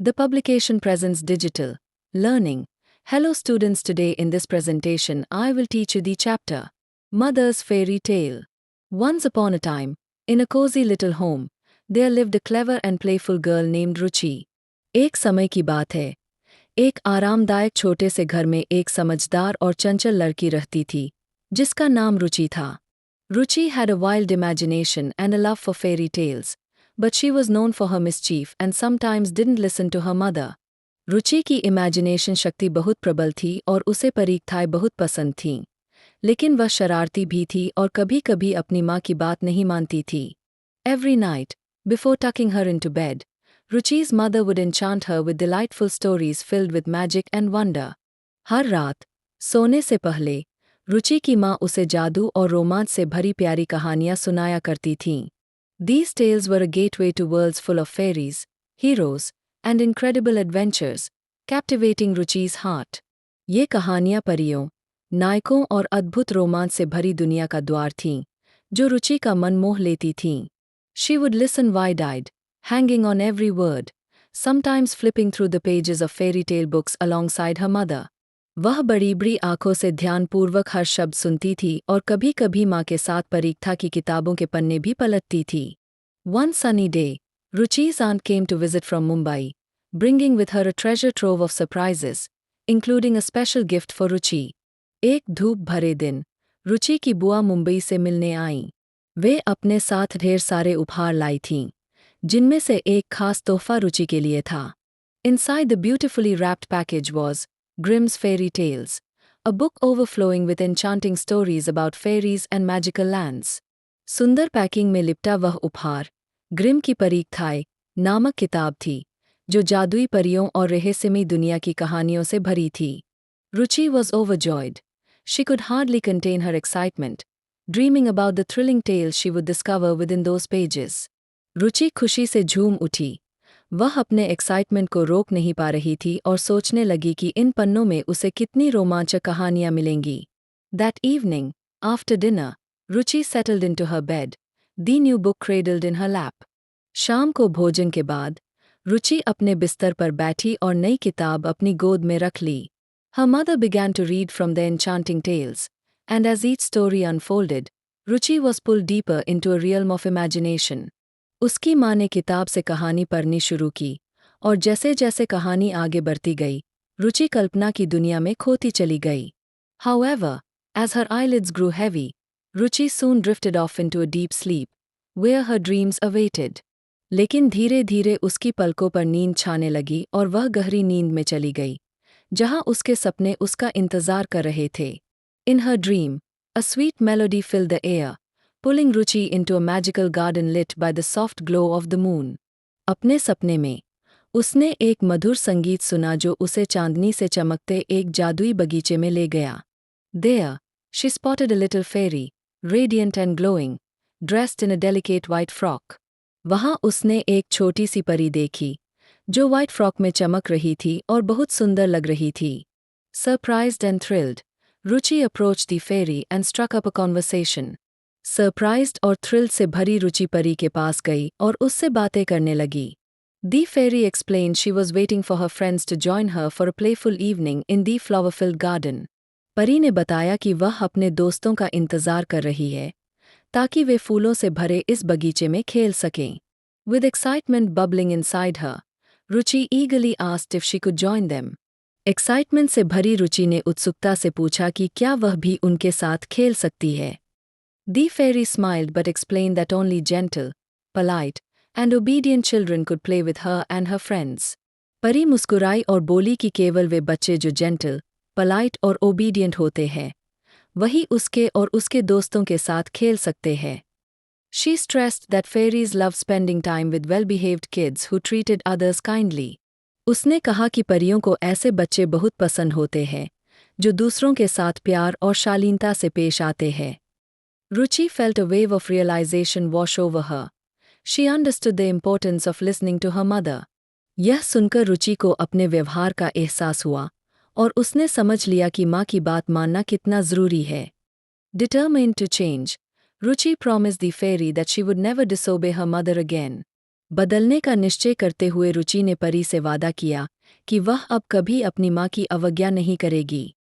The publication presents digital learning. Hello students, today in this presentation I will teach you the chapter Mother's Fairy Tale. Once upon a time, in a cozy little home, there lived a clever and playful girl named Ruchi. एक समय की बात है, एक आरामदायक छोटे से घर में एक समझदार और चंचल लड़की रहती थी, जिसका नाम रुचि था. Ruchi had a wild imagination and a love for fairy tales, but she was known for her mischief and sometimes didn't listen to her mother. रुचि की इमेजिनेशन शक्ति बहुत प्रबल थी और उसे परीक्षाएं बहुत पसंद थीं, लेकिन वह शरारती भी थी और कभी-कभी अपनी माँ की बात नहीं मानती थी. Every night, before tucking her into bed, Ruchi's mother would enchant her with delightful stories filled with magic and wonder. हर रात, सोने से पहले, रुचि की माँ उसे जादू और रोमांच से भरी प्यारी कहानियाँ सुनाया करती थीं. These tales were a gateway to worlds full of fairies, heroes, and incredible adventures, captivating Ruchi's heart. ये कहानियाँ परियों, नायकों और अद्भुत रोमांच से भरी दुनिया का द्वार थीं, जो रुचि का मन मोह लेती थीं. She would listen wide-eyed, hanging on every word, sometimes flipping through the pages of fairy tale books alongside her mother. वह बड़ी-बड़ी आंखों से ध्यानपूर्वक हर शब्द सुनती थी और कभी-कभी माँ के साथ परीक्षा की किताबों के पन्ने भी पलटती थी. One sunny day, Ruchi's aunt came to visit from Mumbai, bringing with her a treasure trove of surprises, including a special gift for Ruchi. एक धूप भरे दिन, रुचि की बुआ मुंबई से मिलने आईं. वे अपने साथ ढेर सारे उपहार लाई थीं, जिनमें से एक खास तोहफा रुचि के लिए था. Inside the beautifully wrapped package was Grimm's Fairy Tales, a book overflowing with enchanting stories about fairies and magical lands. सुंदर पैकिंग में लिपटा वह उपहार, ग्रिम की परीक्षाएं नामक किताब थी, जो जादुई परियों और रहस्यमयी दुनिया की कहानियों से भरी थी. Ruchi was overjoyed. She could hardly contain her excitement, dreaming about the thrilling tales she would discover within those pages. रुचि खुशी से झूम उठी. वह अपने एक्साइटमेंट को रोक नहीं पा रही थी और सोचने लगी कि इन पन्नों में उसे कितनी रोमांचक कहानियां मिलेंगी. That evening, after dinner, Ruchi settled into her bed, the new book cradled in her lap. शाम को भोजन के बाद, रुचि अपने बिस्तर पर बैठी और नई किताब अपनी गोद में रख ली. Her mother began to read from the enchanting tales, and as each story unfolded, Ruchi was pulled deeper into a realm of imagination. उसकी माँ ने किताब से कहानी पढ़नी शुरू की, और जैसे-जैसे कहानी आगे बढ़ती गई, रुचि कल्पना की दुनिया में खोती चली गई. However, as her eyelids grew heavy, Ruchi soon drifted off into a deep sleep, where her dreams awaited. लेकिन धीरे-धीरे उसकी पलकों पर नींद छाने लगी और वह गहरी नींद में चली गई, जहाँ उसके सपने उसका इंतजार कर रहे थे. In her dream, a sweet melody filled the air, pulling Ruchi into a magical garden lit by the soft glow of the moon. अपने सपने में, उसने एक मधुर संगीत सुना जो उसे चांदनी से चमकते एक जादुई बगीचे में ले गया. There, she spotted a little fairy, radiant and glowing, dressed in a delicate white frock. वहाँ उसने एक छोटी सी परी देखी, जो व्हाइट फ्रॉक में चमक रही थी और बहुत सुंदर लग रही थी. Surprised and thrilled, Ruchi approached the fairy and struck up a conversation. Surprised और thrilled से भरी रुचि परी के पास गई और उससे बातें करने लगी. The fairy explained she was waiting for her friends to join her for a playful evening in the flower-filled garden. परी ने बताया कि वह अपने दोस्तों का इंतजार कर रही है, ताकि वे फूलों से भरे इस बगीचे में खेल सकें. With excitement bubbling inside her, Ruchi eagerly asked if she could join them. Excitement से भरी रुचि ने उत्सुकता से पूछा कि क्या वह भी उनके साथ खेल सकती है. The fairy smiled but explained that only gentle, polite, and obedient children could play with her and her friends. परी मुस्कुराई और बोली कि केवल वे बच्चे जो gentle, polite और obedient होते हैं, वही उसके और उसके दोस्तों के साथ खेल सकते हैं. She stressed that fairies love spending time with well-behaved kids who treated others kindly. उसने कहा कि परियों को ऐसे बच्चे बहुत पसंद होते हैं, जो दूसरों के साथ प्यार और शालीनता से पेश आते हैं. Ruchi felt a wave of realization wash over her. She understood the importance of listening to her mother. यह सुनकर रुचि को अपने व्यवहार का एहसास हुआ, और उसने समझ लिया कि माँ की बात मानना कितना जरूरी है. Determined to change, Ruchi promised the fairy that she would never disobey her mother again. बदलने का निश्चय करते हुए रुचि ने परी से वादा किया कि वह अब कभी अपनी माँ की अवज्ञा नहीं करेगी।